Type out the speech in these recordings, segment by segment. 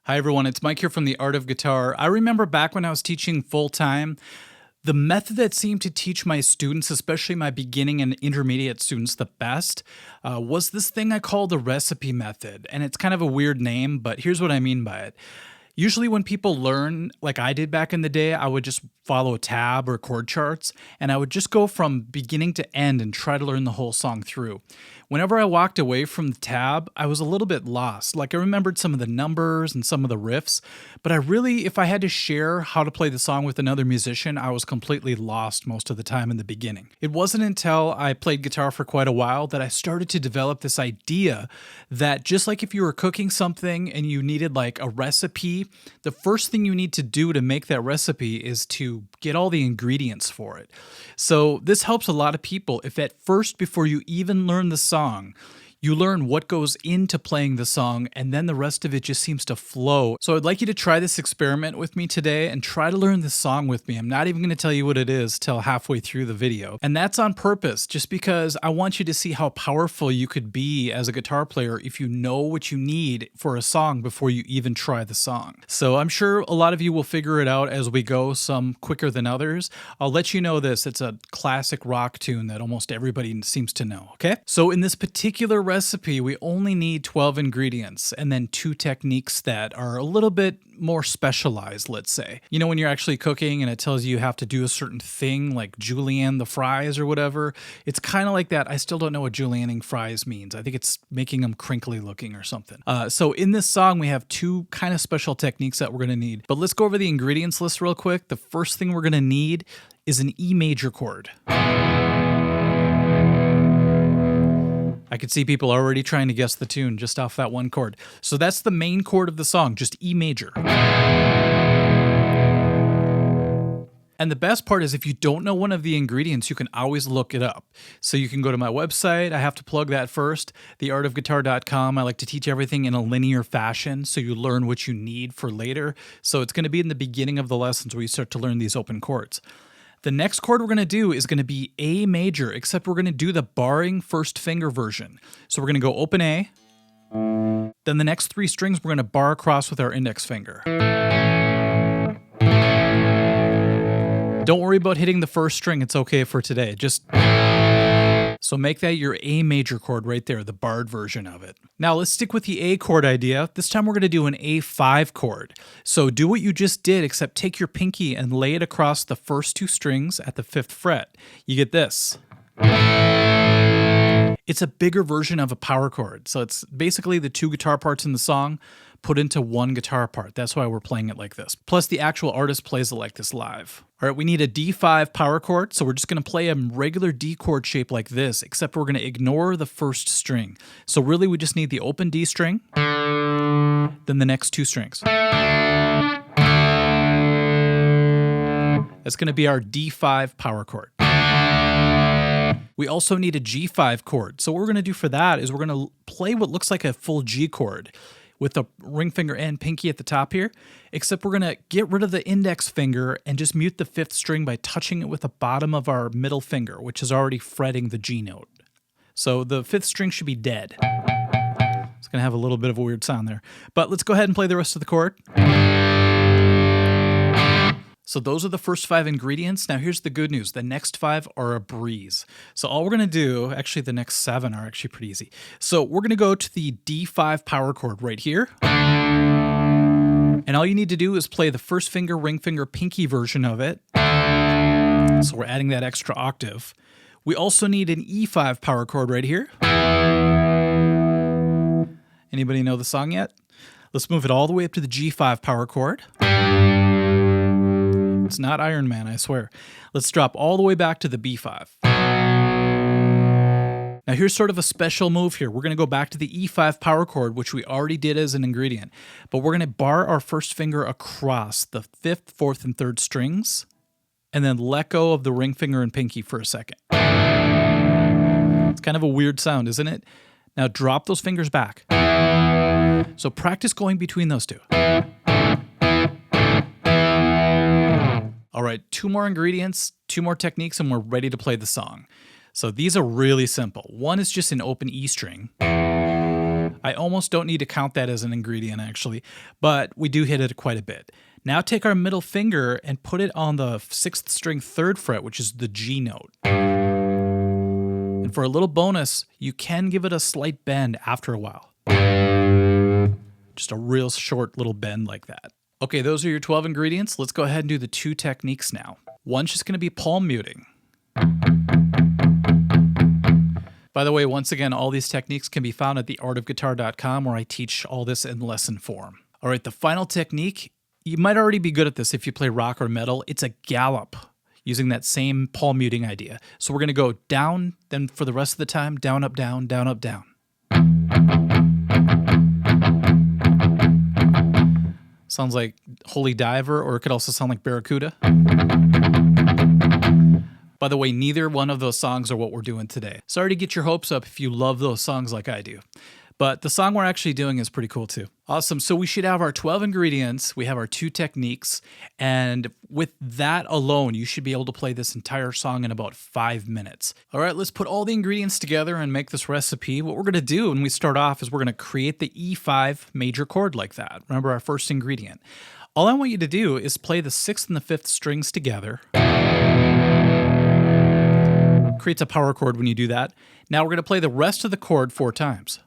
Hi everyone, it's Mike here from The Art of Guitar. I remember back when I was teaching full-time, the method that seemed to teach my students, especially my beginning and intermediate students, the best was this thing I call the recipe method. And it's kind of a weird name, but here's what I mean by it. Usually when people learn, like I did back in the day, I would just follow a tab or chord charts, and I would just go from beginning to end and try to learn the whole song through. Whenever I walked away from the tab, I was a little bit lost. Like I remembered some of the numbers and some of the riffs, but I really, if I had to share how to play the song with another musician, I was completely lost most of the time in the beginning. It wasn't until I played guitar for quite a while that I started to develop this idea that just like if you were cooking something and you needed like a recipe, the first thing you need to do to make that recipe is to get all the ingredients for it. So this helps a lot of people if at first, before you even learn the song, you learn what goes into playing the song, and then the rest of it just seems to flow. So I'd like you to try this experiment with me today and try to learn this song with me. I'm not even going to tell you what it is till halfway through the video. And that's on purpose, just because I want you to see how powerful you could be as a guitar player if you know what you need for a song before you even try the song. So I'm sure a lot of you will figure it out as we go, some quicker than others. I'll let you know this. It's a classic rock tune that almost everybody seems to know, okay? So in this particular recipe, we only need 12 ingredients and then 2 techniques that are a little bit more specialized, let's say. You know, when you're actually cooking and it tells you have to do a certain thing like julienne the fries or whatever, it's kind of like that. I still don't know what julienning fries means. I think it's making them crinkly looking or something. So in this song, we have 2 kind of special techniques that we're going to need. But let's go over the ingredients list real quick. The first thing we're going to need is an E major chord. I could see people already trying to guess the tune just off that one chord. So that's the main chord of the song, just E major. And the best part is if you don't know one of the ingredients, you can always look it up. So you can go to my website. I have to plug that first, theartofguitar.com. I like to teach everything in a linear fashion so you learn what you need for later. So it's going to be in the beginning of the lessons where you start to learn these open chords. The next chord we're going to do is going to be A major, except we're going to do the barring first finger version. So we're going to go open A. Then the next 3 strings we're going to bar across with our index finger. Don't worry about hitting the first string. It's okay for today. So make that your A major chord right there, the barred version of it. Now let's stick with the A chord idea. This time we're going to do an A5 chord. So do what you just did, except take your pinky and lay it across the first 2 strings at the 5th fret. You get this. It's a bigger version of a power chord. So it's basically the 2 guitar parts in the song put into 1 guitar part. That's why we're playing it like this. Plus the actual artist plays it like this live. All right, we need a D5 power chord, so we're just going to play a regular D chord shape like this, except we're going to ignore the first string. So really we just need the open D string, then the next 2 strings. That's going to be our D5 power chord. We also need a G5 chord. So what we're going to do for that is we're going to play what looks like a full G chord with the ring finger and pinky at the top here, except we're going to get rid of the index finger and just mute the 5th string by touching it with the bottom of our middle finger, which is already fretting the G note. So the 5th string should be dead. It's going to have a little bit of a weird sound there. But let's go ahead and play the rest of the chord. So those are the first 5 ingredients. Now here's the good news. The next 5 are a breeze. So all we're going to do, actually the next 7 are actually pretty easy. So we're going to go to the D5 power chord right here. And all you need to do is play the first finger, ring finger, pinky version of it. So we're adding that extra octave. We also need an E5 power chord right here. Anybody know the song yet? Let's move it all the way up to the G5 power chord. It's not Iron Man, I swear. Let's drop all the way back to the B5. Now here's sort of a special move here. We're going to go back to the E5 power chord, which we already did as an ingredient. But we're going to bar our first finger across the 5th, 4th, and 3rd strings, and then let go of the ring finger and pinky for a second. It's kind of a weird sound, isn't it? Now drop those fingers back. So practice going between those 2. All right, 2 more ingredients, 2 more techniques, and we're ready to play the song. So these are really simple. One is just an open E string. I I almost don't need to count that as an ingredient actually, but we do hit it quite a bit. Now take our middle finger and put it on the 6th string 3rd fret, which is the G note. And for a little bonus, you can give it a slight bend after a while. Just a real short little bend like that. Okay, those are your 12 ingredients. Let's go ahead and do the 2 techniques now. One's just going to be palm muting. By the way, once again, all these techniques can be found at theartofguitar.com, where I teach all this in lesson form. All right, the final technique, you might already be good at this if you play rock or metal. It's a gallop using that same palm muting idea. So we're going to go down, then for the rest of the time, down, up, down, down, up, down. Sounds like Holy Diver, or it could also sound like Barracuda. By the way, neither one of those songs are what we're doing today. Sorry to get your hopes up if you love those songs like I do. But the song we're actually doing is pretty cool too. Awesome. So we should have our 12 ingredients. We have our 2 techniques. And with that alone, you should be able to play this entire song in about 5 minutes. All right, let's put all the ingredients together and make this recipe. What we're going to do when we start off is we're going to create the E5 major chord like that. Remember our first ingredient. All I want you to do is play the 6th and the 5th strings together. Creates a power chord when you do that. Now we're going to play the rest of the chord 4 times.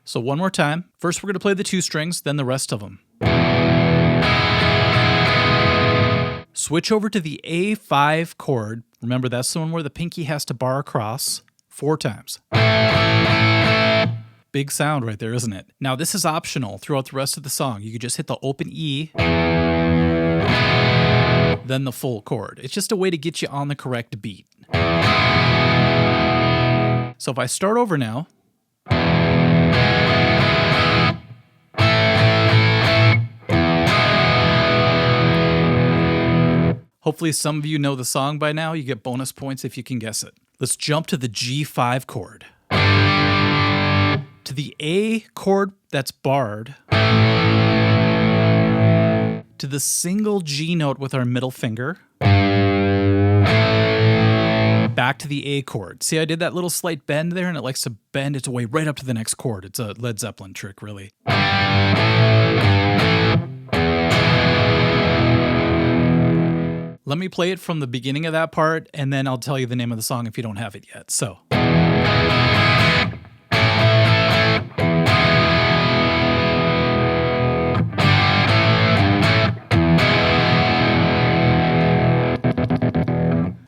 So one more time. First we're going to play the 2 strings, then the rest of them. Switch over to the A5 chord. Remember, that's the one where the pinky has to bar across 4 times. Big sound right there, isn't it? Now this is optional throughout the rest of the song. You could just hit the open E, then the full chord. It's just a way to get you on the correct beat. So if I start over now, hopefully some of you know the song by now. You get bonus points if you can guess it. Let's jump to the G5 chord. To the A chord that's barred. To the single G note with our middle finger. Back to the A chord. See, I did that little slight bend there, and it likes to bend its way right up to the next chord. It's a Led Zeppelin trick, really. Let me play it from the beginning of that part, and then I'll tell you the name of the song if you don't have it yet. So.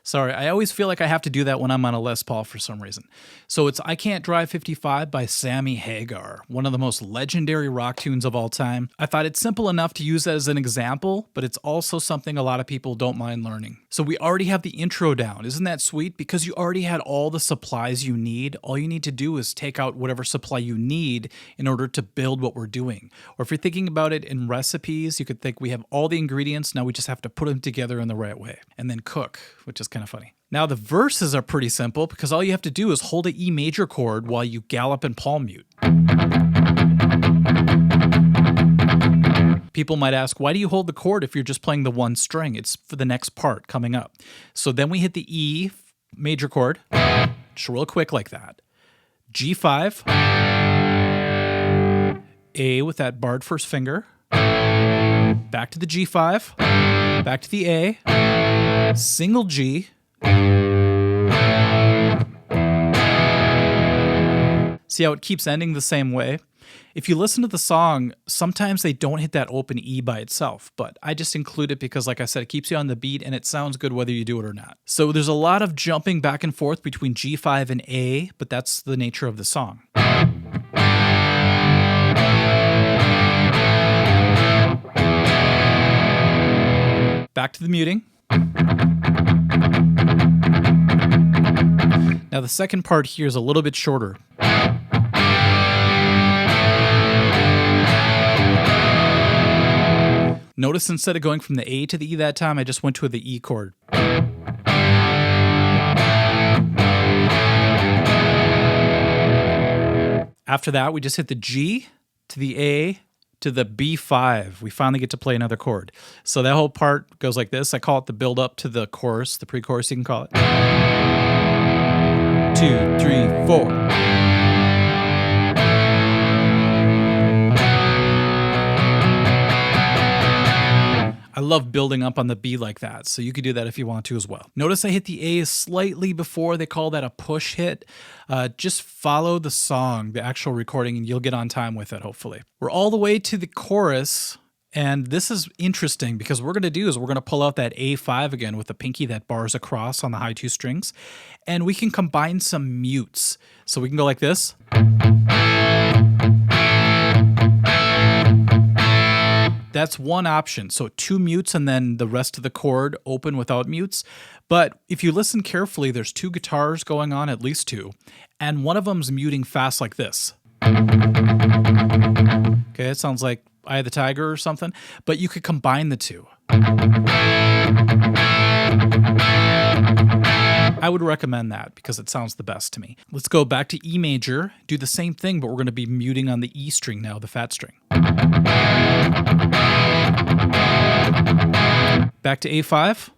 Sorry, I always feel like I have to do that when I'm on a Les Paul for some reason. So it's I Can't Drive 55 by Sammy Hagar, one of the most legendary rock tunes of all time. I thought it's simple enough to use as an example, but it's also something a lot of people don't mind learning. So we already have the intro down. Isn't that sweet? Because you already had all the supplies you need. All you need to do is take out whatever supply you need in order to build what we're doing. Or if you're thinking about it in recipes, you could think we have all the ingredients, now we just have to put them together in the right way and then cook, which is kind of funny. Now the verses are pretty simple because all you have to do is hold an E major chord while you gallop and palm mute. People might ask, why do you hold the chord if you're just playing the 1 string? It's for the next part coming up. So then we hit the E major chord, just real quick like that. G5, A with that barred first finger, back to the G5, back to the A, single G, see how it keeps ending the same way? If you listen to the song, sometimes they don't hit that open E by itself, but I just include it because, like I said, it keeps you on the beat and it sounds good whether you do it or not. So there's a lot of jumping back and forth between G5 and A, but that's the nature of the song. Back to the muting. Now the second part here is a little bit shorter. Notice instead of going from the A to the E that time, I just went to the E chord. After that, we just hit the G to the A to the B5. We finally get to play another chord. So that whole part goes like this. I call it the build up to the chorus, the pre-chorus you can call it. 2, 3, 4. love building up on the B like that, so you could do that if you want to as well. Notice I hit the A slightly before. They call that a push hit. Just follow the song, the actual recording, and you'll get on time with it, hopefully. We're all the way to the chorus, and this is interesting because what we're going to do is we're going to pull out that A5 again with the pinky that bars across on the high 2 strings, and we can combine some mutes. So we can go like this. That's one option. So 2 mutes and then the rest of the chord open without mutes. But if you listen carefully, there's 2 guitars going on, at least 2, and one of them's muting fast like this. Okay, it sounds like Eye of the Tiger or something, but you could combine the 2. I would recommend that because it sounds the best to me. Let's go back to E major, do the same thing, but we're going to be muting on the E string now, the fat string. Back to A5.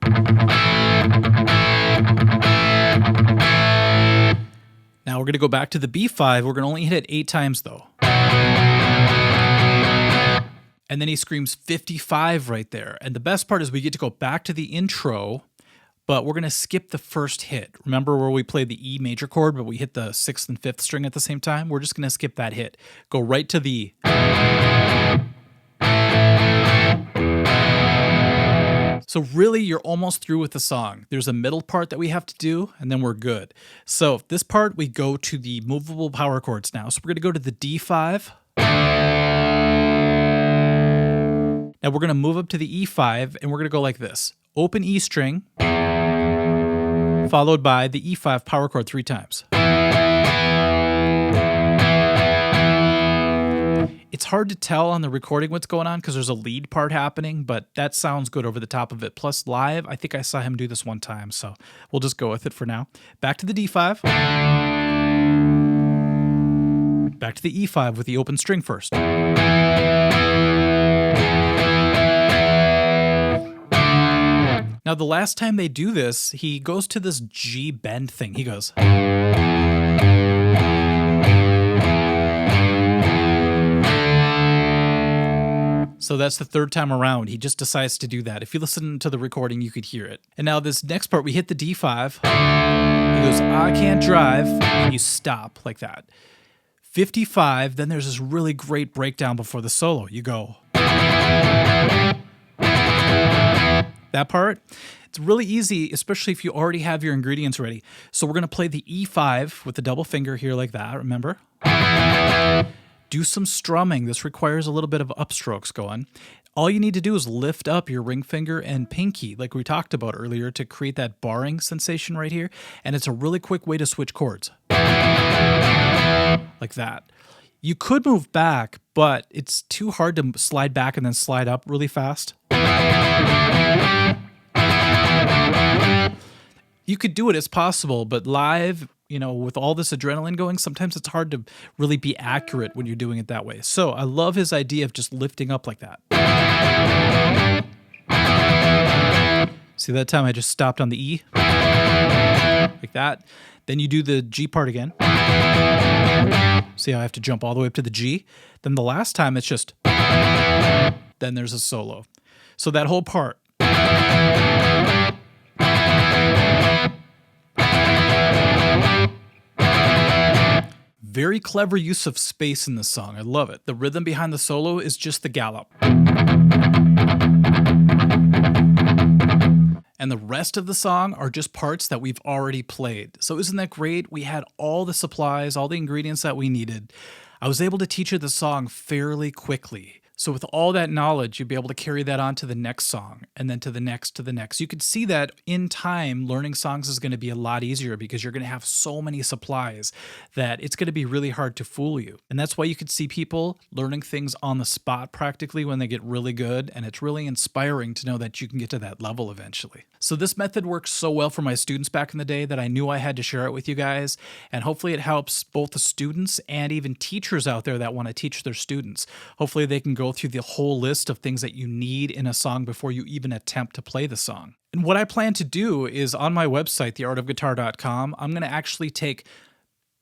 Now we're going to go back to the B5. We're going to only hit it 8 times though. And then he screams 55 right there. And the best part is we get to go back to the intro, but we're going to skip the first hit. Remember where we played the E major chord, but we hit the 6th and 5th string at the same time? We're just going to skip that hit. Go right to the... So really, you're almost through with the song. There's a middle part that we have to do, and then we're good. So this part, we go to the movable power chords now. So we're going to go to the D5. Now we're going to move up to the E5, and we're going to go like this. Open E string, followed by the E5 power chord 3 times. It's hard to tell on the recording what's going on because there's a lead part happening, but that sounds good over the top of it. Plus live, I think I saw him do this one time, so we'll just go with it for now. Back to the D5. Back to the E5 with the open string first. Now, the last time they do this, he goes to this G bend thing. He goes... So that's the 3rd time around. He just decides to do that. If you listen to the recording, you could hear it. And now this next part, we hit the D5. He goes, I can't drive. And you stop like that. 55, then there's this really great breakdown before the solo. You go... That part, it's really easy, especially if you already have your ingredients ready. So we're going to play the E5 with the double finger here like that, remember? Do some strumming. This requires a little bit of upstrokes going. All you need to do is lift up your ring finger and pinky, like we talked about earlier, to create that barring sensation right here. And it's a really quick way to switch chords. Like that. You could move back, but it's too hard to slide back and then slide up really fast. You could do it, it's possible, but live, you know, with all this adrenaline going, sometimes it's hard to really be accurate when you're doing it that way. So I love his idea of just lifting up like that. See that time I just stopped on the E? Like that. Then you do the G part again. See how I have to jump all the way up to the G? Then the last time it's just... Then there's a solo. So that whole part... Very clever use of space in this song. I love it. The rhythm behind the solo is just the gallop. And the rest of the song are just parts that we've already played. So isn't that great? We had all the supplies, all the ingredients that we needed. I was able to teach her the song fairly quickly. So with all that knowledge, you'd be able to carry that on to the next song and then to the next, to the next. You could see that in time, learning songs is going to be a lot easier because you're going to have so many supplies that it's going to be really hard to fool you. And that's why you could see people learning things on the spot practically when they get really good. And it's really inspiring to know that you can get to that level eventually. So this method works so well for my students back in the day that I knew I had to share it with you guys. And hopefully it helps both the students and even teachers out there that want to teach their students. Hopefully they can go through the whole list of things that you need in a song before you even attempt to play the song. And what I plan to do is on my website, theartofguitar.com, I'm going to actually take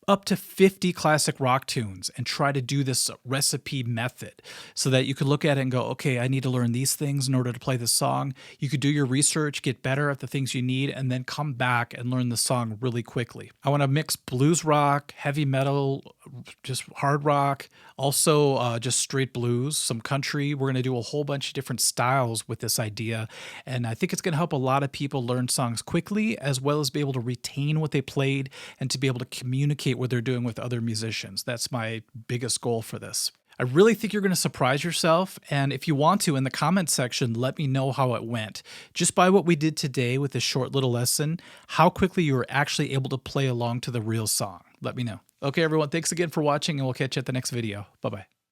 up to 50 classic rock tunes and try to do this recipe method so that you could look at it and go, okay, I need to learn these things in order to play this song. You could do your research, get better at the things you need, and then come back and learn the song really quickly. I want to mix blues rock, heavy metal, just hard rock, also just straight blues, some country. We're going to do a whole bunch of different styles with this idea. And I think it's going to help a lot of people learn songs quickly, as well as be able to retain what they played and to be able to communicate what they're doing with other musicians. That's my biggest goal for this. I really think you're going to surprise yourself. And if you want to, in the comments section, let me know how it went. Just by what we did today with this short little lesson, how quickly you were actually able to play along to the real song. Let me know. Okay, everyone, thanks again for watching, and we'll catch you at the next video. Bye-bye.